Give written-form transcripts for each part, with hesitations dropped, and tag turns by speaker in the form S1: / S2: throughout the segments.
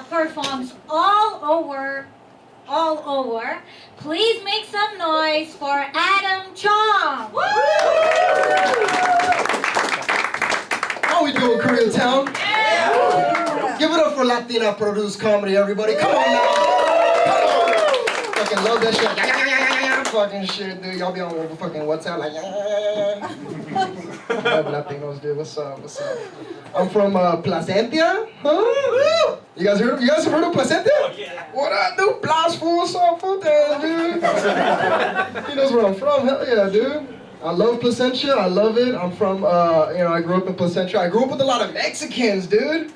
S1: performs all over. Please make some noise for Adam Chong.
S2: How we doing, Koreatown?
S1: Yeah.
S2: Give it up for Latina produced comedy, everybody. Come on now. Come on. Fucking love that shit. Fucking shit, dude. Y'all be on fucking WhatsApp like love Latinos, dude. What's up? What's up? I'm from Placentia. Huh? You guys heard of Placentia?
S3: Oh, yeah.
S2: What I do? Blast full salt food there, dude. He knows where I'm from. Hell yeah, dude. I love Placentia. I love it. I'm from, I grew up in Placentia. I grew up with a lot of Mexicans, dude.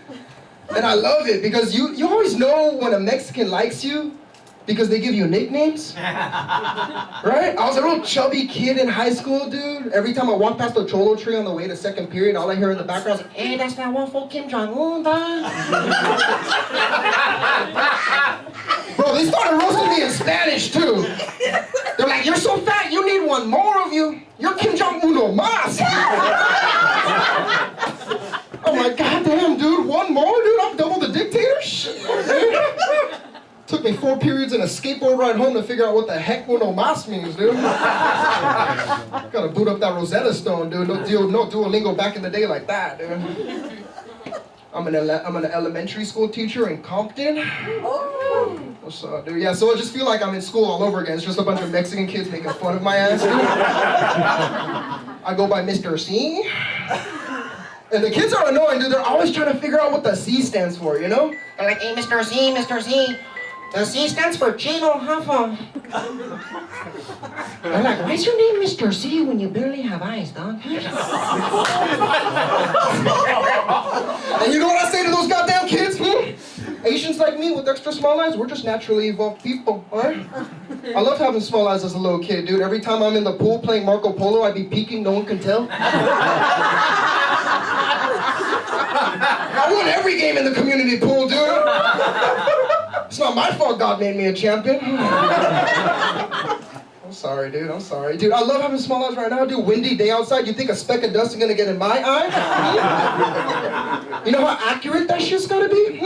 S2: And I love it because you always know when a Mexican likes you because they give you nicknames. Right? I was a real chubby kid in high school, dude. Every time I walked past the Cholo tree on the way to second period, all I hear in the background is, hey, that's that one for Kim Jong-un, dog. Bro, they started roasting me in Spanish, too. They're like, you're so fat, you need one more of you. You're Kim Jong-un más. I'm like, goddamn, dude, one more, dude? I'm double the dictator? Shit, dude. Took me 4 periods and a skateboard ride home to figure out what the heck uno más means, dude. Gotta boot up that Rosetta Stone, dude. No Duolingo back in the day like that, dude. I'm an elementary school teacher in Compton.
S1: Oh.
S2: What's up, dude? Yeah, so I just feel like I'm in school all over again. It's just a bunch of Mexican kids making fun of my ass, dude. I go by Mr. C. And the kids are annoying, dude. They're always trying to figure out what the C stands for, you know? They're like, hey, Mr. C, Mr. C. The C stands for Chino Hafa. I'm like, why is your name Mr. C when you barely have eyes, dog? And you know what I say to those goddamn kids? Asians like me with extra small eyes, we're just naturally evolved people, alright? I loved having small eyes as a little kid, dude. Every time I'm in the pool playing Marco Polo, I'd be peeking, no one can tell. I won every game in the community pool, dude. It's not my fault God made me a champion. I'm sorry, dude. I'm sorry. Dude, I love having small eyes right now, dude. Windy day outside. You think a speck of dust is gonna get in my eye? You know how accurate that shit's gonna be?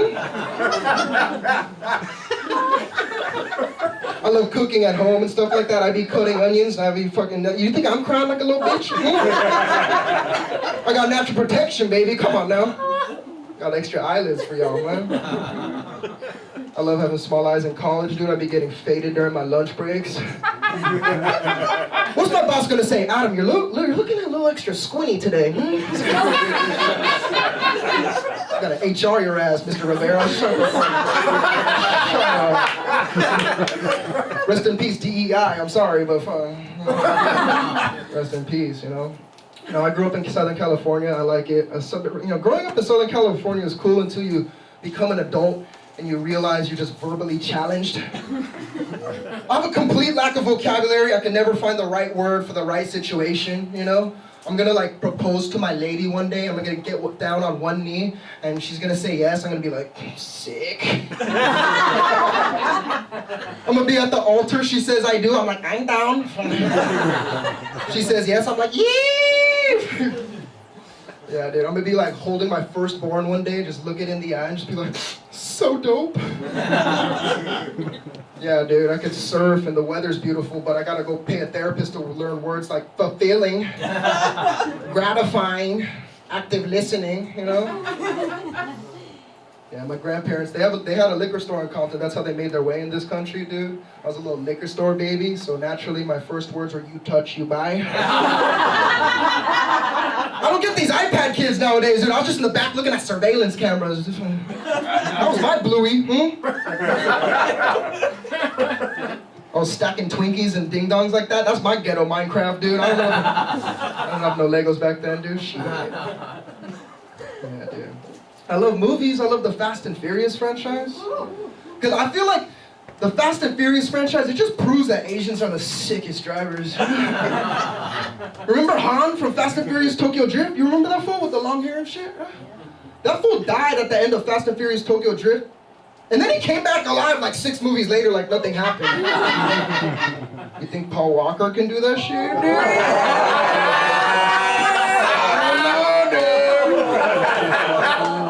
S2: I love cooking at home and stuff like that. I'd be cutting onions and I'd be fucking... You think I'm crying like a little bitch? I got natural protection, baby. Come on now. Got extra eyelids for y'all, man. I love having small eyes in college, dude. I'd be getting faded during my lunch breaks. What's my boss gonna say? Adam, you're looking a little extra squinty today. I gotta HR your ass, Mr. Rivera. Shut up. Rest in peace, DEI. I'm sorry, but rest in peace, you know. You know, I grew up in Southern California. I like it. Growing up in Southern California is cool until you become an adult and you realize you're just verbally challenged. I have a complete lack of vocabulary. I can never find the right word for the right situation, you know? I'm gonna like propose to my lady one day. I'm gonna get down on one knee and she's gonna say yes. I'm gonna be like, sick. I'm gonna be at the altar. She says I do. I'm like, I'm down. She says yes. I'm like, yeah. Yeah, dude. I'm gonna be like holding my firstborn one day, just look it in the eye and just be like, so dope. Yeah, dude, I could surf and the weather's beautiful, but I gotta go pay a therapist to learn words like fulfilling, gratifying, active listening, you know? Yeah, my grandparents, they had a liquor store in Compton. That's how they made their way in this country, dude. I was a little liquor store baby, so naturally my first words were you touch, you buy. I don't get these iPad kids nowadays, dude. I was just in the back looking at surveillance cameras. That was my bluey, I was stacking Twinkies and ding dongs like that. That's my ghetto Minecraft, dude. I don't have no Legos back then, dude. Shit. Yeah, dude. I love movies. I love the Fast and Furious franchise. Because I feel like the Fast and Furious franchise, it just proves that Asians are the sickest drivers. Remember Han from Fast and Furious Tokyo Drift? You remember that fool with the long hair and shit? That fool died at the end of Fast and Furious Tokyo Drift. And then he came back alive like 6 movies later like nothing happened. You think Paul Walker can do that shit, dude? I don't know,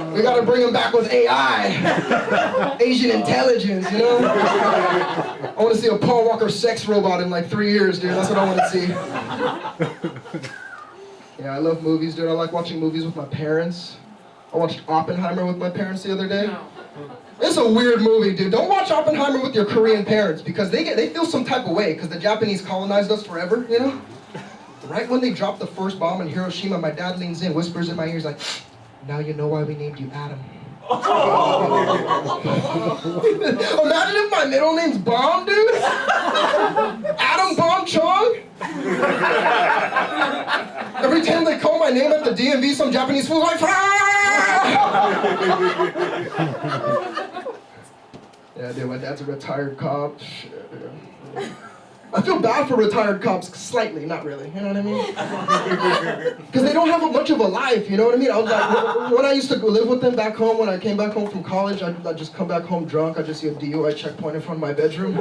S2: dude. We gotta to bring them back with AI. Asian intelligence, you know? I want to see a Paul Walker sex robot in like 3 years, dude. That's what I want to see. Yeah, I love movies, dude. I like watching movies with my parents. I watched Oppenheimer with my parents the other day. It's a weird movie, dude. Don't watch Oppenheimer with your Korean parents because they feel some type of way because the Japanese colonized us forever, you know? Right when they dropped the first bomb in Hiroshima, my dad leans in, whispers in my ears like, now you know why we named you Adam. Imagine if my middle name's Bomb, dude. Adam Bomb Chong. Every time they call my name at the DMV, some Japanese fool's like, yeah, dude, my dad's a retired cop. Shit, dude. I feel bad for retired cops, slightly, not really, you know what I mean? Because they don't have much of a life, you know what I mean? I was like, when I used to live with them back home, when I came back home from college, I'd just come back home drunk, I'd just see a DUI checkpoint in front of my bedroom.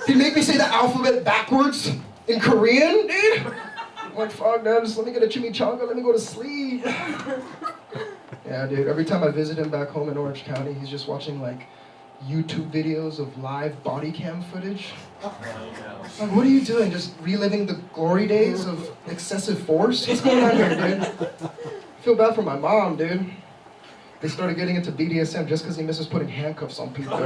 S2: He'd make me say the alphabet backwards in Korean, dude. I'm like, fuck, Dad, just let me get a chimichanga, let me go to sleep. Yeah, dude, every time I visit him back home in Orange County, he's just watching, like, YouTube videos of live body cam footage. Like, what are you doing? Just reliving the glory days of excessive force? What's going on here, dude? I feel bad for my mom, dude. They started getting into BDSM just because he misses putting handcuffs on people.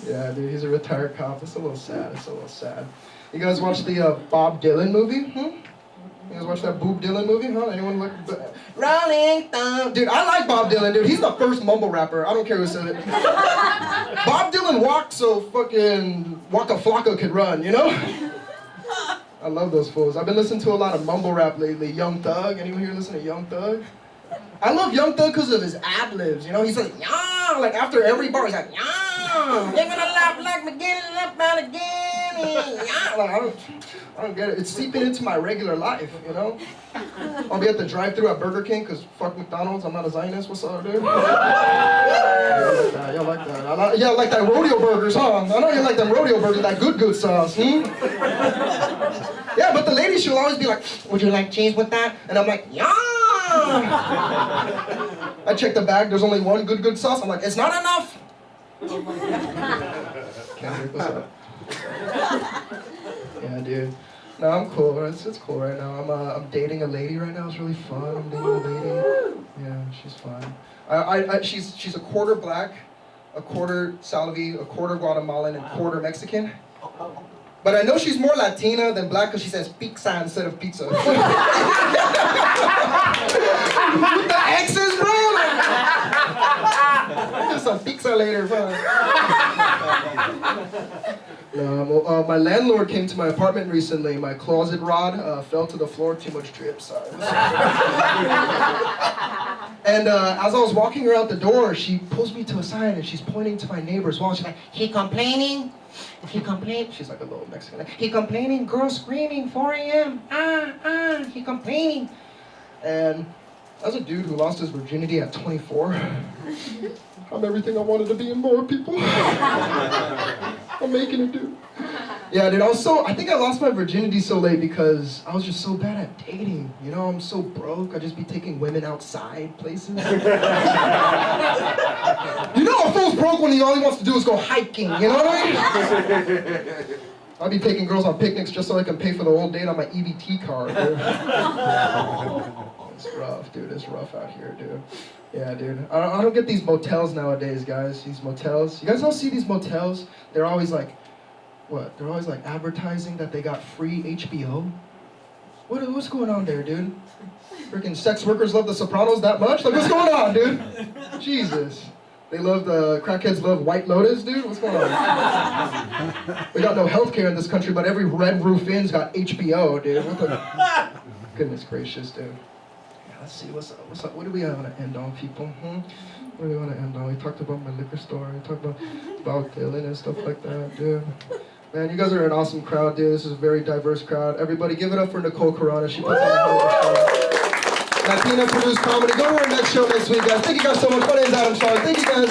S2: Yeah, dude, he's a retired cop. It's a little sad. It's a little sad. You guys watch the Bob Dylan movie? You guys watch that Boob Dylan movie? Huh? Anyone look? Rolling Stone. Dude, I like Bob Dylan, dude. He's the first mumble rapper. I don't care who said it. Bob Dylan walked so fucking Waka Flocka could run, you know? I love those fools. I've been listening to a lot of mumble rap lately. Young Thug. Anyone here listen to Young Thug? I love Young Thug because of his ad-libs, you know? He says, yeah, like after every bar, he's like, yeah, give it a lap like beginning up and again, yeah. Like, I don't get it. It's seeping into my regular life, you know? I'll be at the drive-thru at Burger King because fuck McDonald's, I'm not a Zionist. What's up, dude? Yeah, y'all like that. Y'all like that rodeo burgers, huh? I know you like them rodeo burgers, that good sauce, Yeah, but the lady, she'll always be like, would you like cheese with that? And I'm like, yeah! I check the bag, there's only one good sauce. I'm like, it's not enough! Kendrick, what's up? Yeah, dude. No, I'm cool. It's cool right now. I'm dating a lady right now. It's really fun. I'm dating a lady. Yeah, she's fun. She's a quarter black, a quarter Salavi, a quarter Guatemalan, and quarter Mexican. But I know she's more Latina than black because she says pizza instead of pizza. With the X's, bro. Just some pizza later, bro. My landlord came to my apartment recently. My closet rod fell to the floor. Too much drip, sorry. And as I was walking her out the door, she pulls me to a side and she's pointing to my neighbor's wall. She's like, he complaining? He complaining? She's like a little Mexican. Like, he complaining? Girl screaming, 4 a.m. He complaining. And as a dude who lost his virginity at 24, I'm everything I wanted to be and more, people. I'm making it, dude. Yeah, dude, I think I lost my virginity so late because I was just so bad at dating. You know, I'm so broke. I just be taking women outside places. You know a fool's broke when all he wants to do is go hiking, you know what I mean? I'll be taking girls on picnics just so I can pay for the whole date on my EBT card, dude. It's rough, dude. It's rough out here, dude. Yeah, dude. I don't get these motels nowadays, guys. These motels. You guys don't see these motels? They're always like, what? They're always like advertising that they got free HBO? What's going on there, dude? Freaking sex workers love The Sopranos that much? Like, what's going on, dude? Jesus. They love crackheads love White Lotus, dude? What's going on? We got no healthcare in this country, but every Red Roof Inn's got HBO, dude. What the... Goodness gracious, dude. Let's see, what's up? What do we want to end on, people? What do we want to end on? We talked about my liquor store. We talked about Dylan and stuff like that, dude. Man, you guys are an awesome crowd, dude. This is a very diverse crowd. Everybody, give it up for Nicole Corona. She puts on a hell of a show. Latina produced comedy. Go to our next show next week, guys. Thank you guys so much. My name's Adam Chong. Thank you, guys.